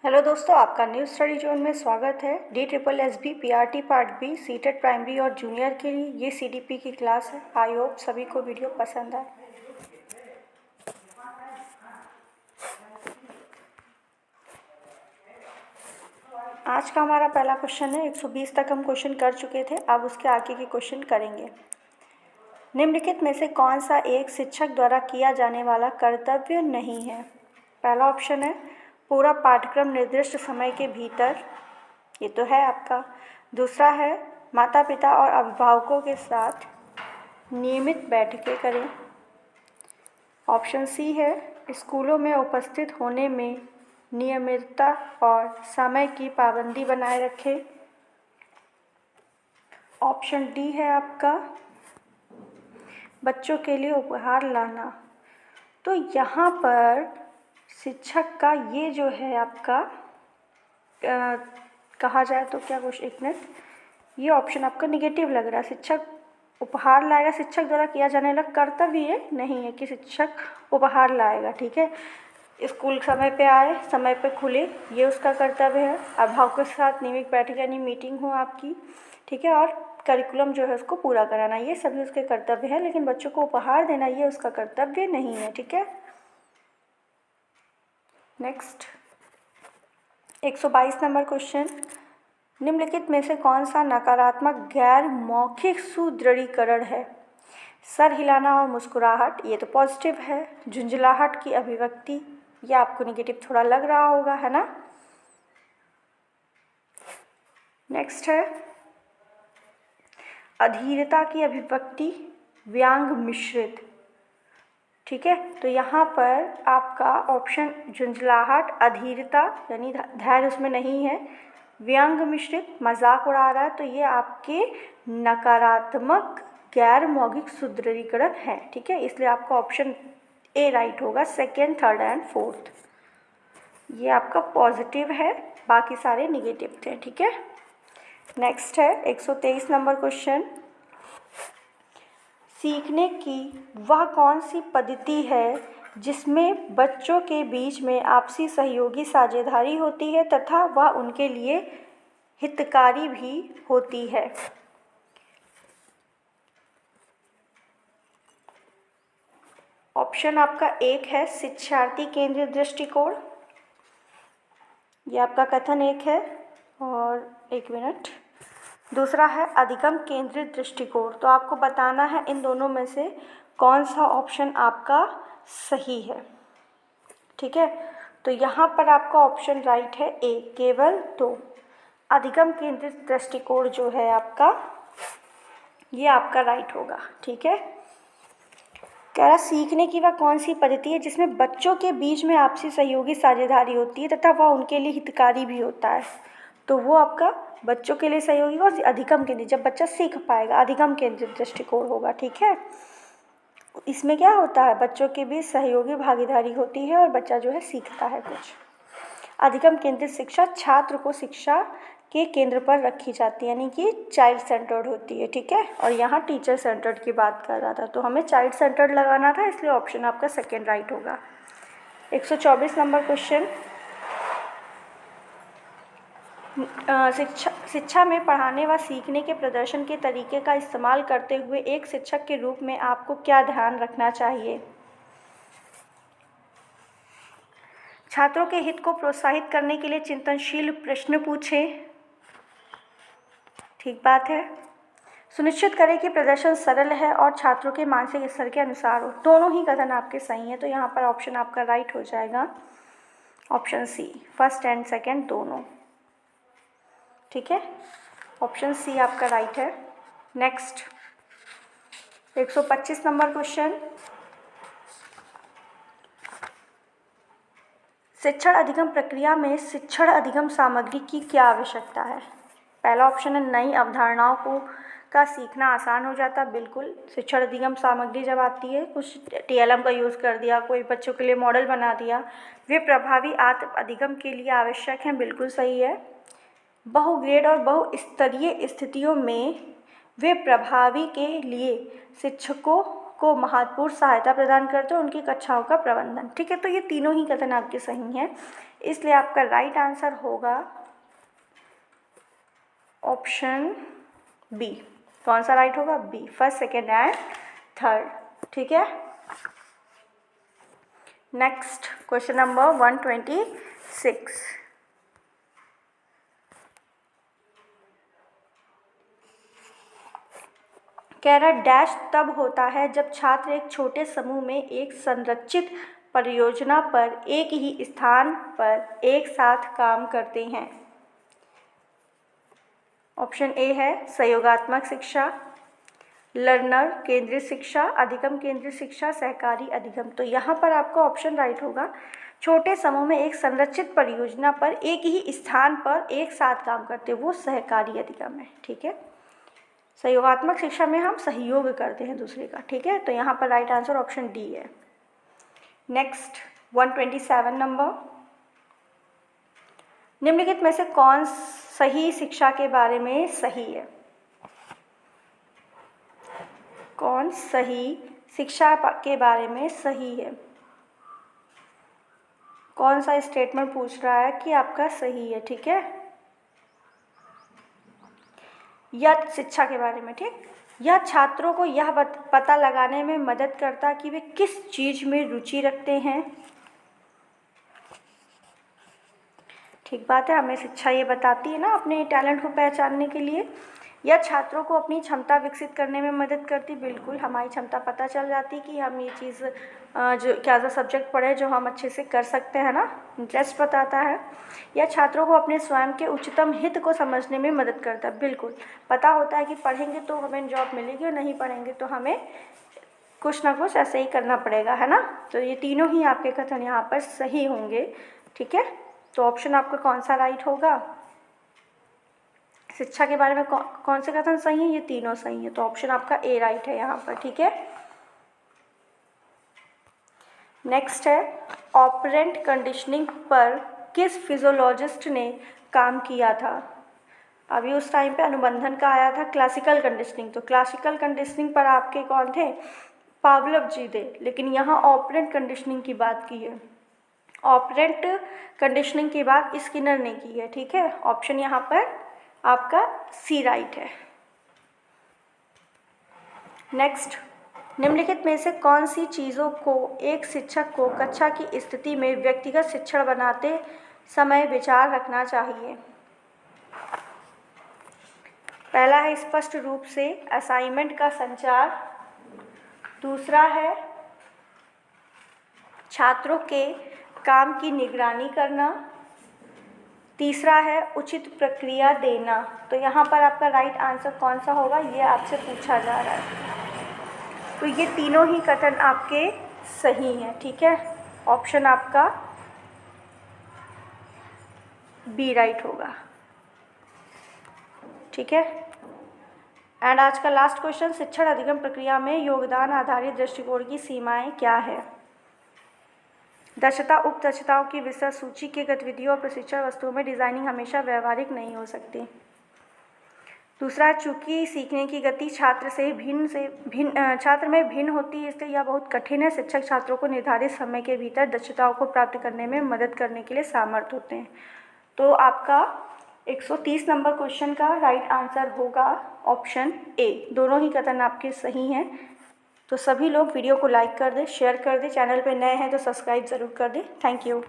Hello दोस्तों, आपका new study zone में स्वागत है। DSSB PRT part B CTET primary और जूनियर के लिए ये CDP की क्लास है। आई होप सभी को वीडियो पसंद आए। आज का हमारा पहला क्वेश्चन है। 120 तक हम क्वेश्चन कर चुके थे, अब उसके आगे के क्वेश्चन करेंगे। निम्नलिखित में से कौन सा एक शिक्षक द्वारा किया जाने वाला कर्तव्य नहीं है? पहला ऑप्शन है पूरा पाठ्यक्रम निर्दिष्ट समय के भीतर, ये तो है आपका। दूसरा है माता पिता और अभिभावकों के साथ नियमित बैठकें करें। ऑप्शन सी है स्कूलों में उपस्थित होने में नियमितता और समय की पाबंदी बनाए रखें। ऑप्शन डी है आपका बच्चों के लिए उपहार लाना। तो यहाँ पर शिक्षक का ये जो है आपका कहा जाए तो क्या कुछ, एक मिनट, ये ऑप्शन आपका निगेटिव लग रहा है। शिक्षक उपहार लाएगा, शिक्षक द्वारा किया जाने वाला कर्तव्य ये नहीं है कि शिक्षक उपहार लाएगा। ठीक है, स्कूल समय पे आए, समय पे खुले, ये उसका कर्तव्य है। अभिभावकों के साथ नियमित बैठक यानी मीटिंग हो आपकी, ठीक है, और करिकुलम जो है उसको पूरा कराना, ये सभी उसके कर्तव्य है। लेकिन बच्चों को उपहार देना ये उसका कर्तव्य नहीं है। ठीक है, नेक्स्ट 122 नंबर क्वेश्चन। निम्नलिखित में से कौन सा नकारात्मक गैर मौखिक सुदृढ़ीकरण है? सर हिलाना और मुस्कुराहट, ये तो पॉजिटिव है। झुंझलाहट की अभिव्यक्ति, ये आपको निगेटिव थोड़ा लग रहा होगा, है ना। नेक्स्ट है अधीरता की अभिव्यक्ति, व्यंग मिश्रित। ठीक है, तो यहाँ पर आपका ऑप्शन झुंझलाहट, अधीरता यानी धैर्य उसमें नहीं है, व्यंग मिश्रित मजाक उड़ा रहा है, तो ये आपके नकारात्मक गैर मौखिक सुदृढ़ीकरण है। ठीक है, इसलिए आपका ऑप्शन ए राइट होगा। सेकेंड, थर्ड एंड फोर्थ ये आपका पॉजिटिव है, बाकी सारे निगेटिव थे। ठीक है, नेक्स्ट है 123 नंबर क्वेश्चन। सीखने की वह कौन सी पद्धति है जिसमें बच्चों के बीच में आपसी सहयोगी साझेदारी होती है तथा वह उनके लिए हितकारी भी होती है? ऑप्शन आपका एक है शिक्षार्थी केंद्रित दृष्टिकोण, ये आपका कथन एक है, और एक मिनट, दूसरा है अधिगम केंद्रित दृष्टिकोण। तो आपको बताना है इन दोनों में से कौन सा ऑप्शन आपका सही है। ठीक है, तो यहाँ पर आपका ऑप्शन राइट है ए, केवल दो। अधिगम केंद्रित दृष्टिकोण जो है आपका, ये आपका राइट होगा। ठीक है, कह रहा सीखने की वह कौन सी पद्धति है जिसमें बच्चों के बीच में आपसी सहयोगी साझेदारी होती है तथा वह उनके लिए हितकारी भी होता है। तो वो आपका बच्चों के लिए सहयोगी और अधिगम केंद्रित, जब बच्चा सीख पाएगा अधिगम केंद्रित दृष्टिकोण होगा। ठीक है, इसमें क्या होता है, बच्चों के बीच सहयोगी भागीदारी होती है और बच्चा जो है सीखता है कुछ। अधिगम केंद्रित शिक्षा छात्र को शिक्षा के केंद्र पर रखी जाती है, यानी कि चाइल्ड सेंटर्ड होती है। ठीक है, और यहाँ टीचर सेंटर्ड की बात कर रहा था, तो हमें चाइल्ड सेंटर्ड लगाना था, इसलिए ऑप्शन आपका सेकेंड राइट होगा। 124 नंबर क्वेश्चन। शिक्षा में पढ़ाने व सीखने के प्रदर्शन के तरीके का इस्तेमाल करते हुए एक शिक्षक के रूप में आपको क्या ध्यान रखना चाहिए? छात्रों के हित को प्रोत्साहित करने के लिए चिंतनशील प्रश्न पूछें, ठीक बात है। सुनिश्चित करें कि प्रदर्शन सरल है और छात्रों के मानसिक स्तर के अनुसार हो। दोनों ही कथन आपके सही हैं, तो यहाँ पर ऑप्शन आपका राइट हो जाएगा, option C, first and second दोनों। ठीक है, ऑप्शन सी आपका राइट है। Next 125 number question. शिक्षण अधिगम प्रक्रिया में शिक्षण अधिगम सामग्री की क्या आवश्यकता है? पहला ऑप्शन है नई अवधारणाओं को का सीखना आसान हो जाता है। बिल्कुल, शिक्षण अधिगम सामग्री जब आती है, कुछ TLM का यूज़ कर दिया, कोई बच्चों के लिए मॉडल बना दिया, वे प्रभावी आत्म अधिगम के लिए आवश्यक हैं, बिल्कुल सही है। बहुग्रेड और बहुस्तरीय स्थितियों में वे प्रभावी के लिए शिक्षकों को महत्वपूर्ण सहायता प्रदान करते हैं, उनकी कक्षाओं का प्रबंधन। ठीक है, तो ये तीनों ही कथन आपके सही हैं, इसलिए आपका राइट आंसर होगा ऑप्शन बी। कौन सा राइट होगा? B, first, second and third. ठीक है, नेक्स्ट क्वेश्चन नंबर 126। कह रहा डैश तब होता है जब छात्र एक छोटे समूह में एक संरचित परियोजना पर एक ही स्थान पर एक साथ काम करते हैं। ऑप्शन ए है सहयोगात्मक शिक्षा, लर्नर केंद्रित शिक्षा, अधिगम केंद्रित शिक्षा, सहकारी अधिगम। तो यहाँ पर आपका ऑप्शन राइट होगा, छोटे समूह में एक संरचित परियोजना पर एक ही स्थान पर एक साथ काम करते, वो सहकारी अधिगम है। ठीक है, सहयोगात्मक शिक्षा में हम सहयोग करते हैं दूसरे का। ठीक है, तो यहाँ पर राइट आंसर ऑप्शन डी है। नेक्स्ट 127 नंबर, निम्नलिखित में से कौन सही शिक्षा के बारे में सही है? कौन सही शिक्षा के बारे में सही है? कौन सा स्टेटमेंट पूछ रहा है कि आपका सही है? ठीक है, यह शिक्षा के बारे में। ठीक, यह छात्रों को यह पता लगाने में मदद करता कि वे किस चीज़ में रुचि रखते हैं। ठीक बात है, हमें शिक्षा ये बताती है ना अपने टैलेंट को पहचानने के लिए। यह छात्रों को अपनी क्षमता विकसित करने में मदद करती। बिल्कुल, हमारी क्षमता पता चल जाती कि हम ये चीज़ जो क्या सा सब्जेक्ट पढ़े जो हम अच्छे से कर सकते हैं ना, इंटरेस्ट बताता है। यह छात्रों को अपने स्वयं के उच्चतम हित को समझने में मदद करता है। बिल्कुल, पता होता है कि पढ़ेंगे तो हमें जॉब मिलेगी और नहीं पढ़ेंगे तो हमें कुछ ना कुछ ऐसे ही करना पड़ेगा, है ना। तो ये तीनों ही आपके कथन यहाँ पर सही होंगे। ठीक है, तो ऑप्शन आपका कौन सा राइट होगा? शिक्षा के बारे में कौन से कथन सही है? ये तीनों सही है, तो ऑप्शन आपका ए राइट है यहाँ पर। ठीक है, नेक्स्ट है ऑपरेंट कंडीशनिंग पर किस फिजियोलॉजिस्ट ने काम किया था? अभी उस टाइम पे अनुबंधन का आया था क्लासिकल कंडीशनिंग, तो क्लासिकल कंडीशनिंग पर आपके कौन थे? पावलोव जी थे, लेकिन यहाँ ऑपरेंट कंडीशनिंग की बात की है। ऑपरेंट कंडीशनिंग की बात स्किनर ने की है। ठीक है, ऑप्शन यहाँ पर आपका सी राइट है। नेक्स्ट, निम्नलिखित में से कौन सी चीज़ों को एक शिक्षक को कक्षा की स्थिति में व्यक्तिगत शिक्षण बनाते समय विचार रखना चाहिए? पहला है स्पष्ट रूप से असाइनमेंट का संचार, दूसरा है छात्रों के काम की निगरानी करना, तीसरा है उचित प्रक्रिया देना। तो यहाँ पर आपका राइट आंसर कौन सा होगा, ये आपसे पूछा जा रहा है। तो ये तीनों ही कथन आपके सही हैं। ठीक है, ऑप्शन आपका बी राइट होगा। ठीक है, एंड आज का लास्ट क्वेश्चन, शिक्षण अधिगम प्रक्रिया में योगदान आधारित दृष्टिकोण की सीमाएं क्या है? दक्षता उप दक्षताओं की विस्तृत सूची के गतिविधियों और प्रशिक्षण वस्तुओं में डिजाइनिंग हमेशा व्यवहारिक नहीं हो सकती। दूसरा, चूंकि सीखने की गति छात्र में भिन्न होती है, इसलिए यह बहुत कठिन है। शिक्षक छात्रों को निर्धारित समय के भीतर दक्षताओं को प्राप्त करने में मदद करने के लिए समर्थ होते हैं। तो आपका 130 नंबर क्वेश्चन का राइट आंसर होगा ऑप्शन ए। दोनों ही कथन आपके सही हैं। तो सभी लोग वीडियो को लाइक कर दें, शेयर कर दें, चैनल पे नए हैं तो सब्सक्राइब ज़रूर कर दें। Thank you.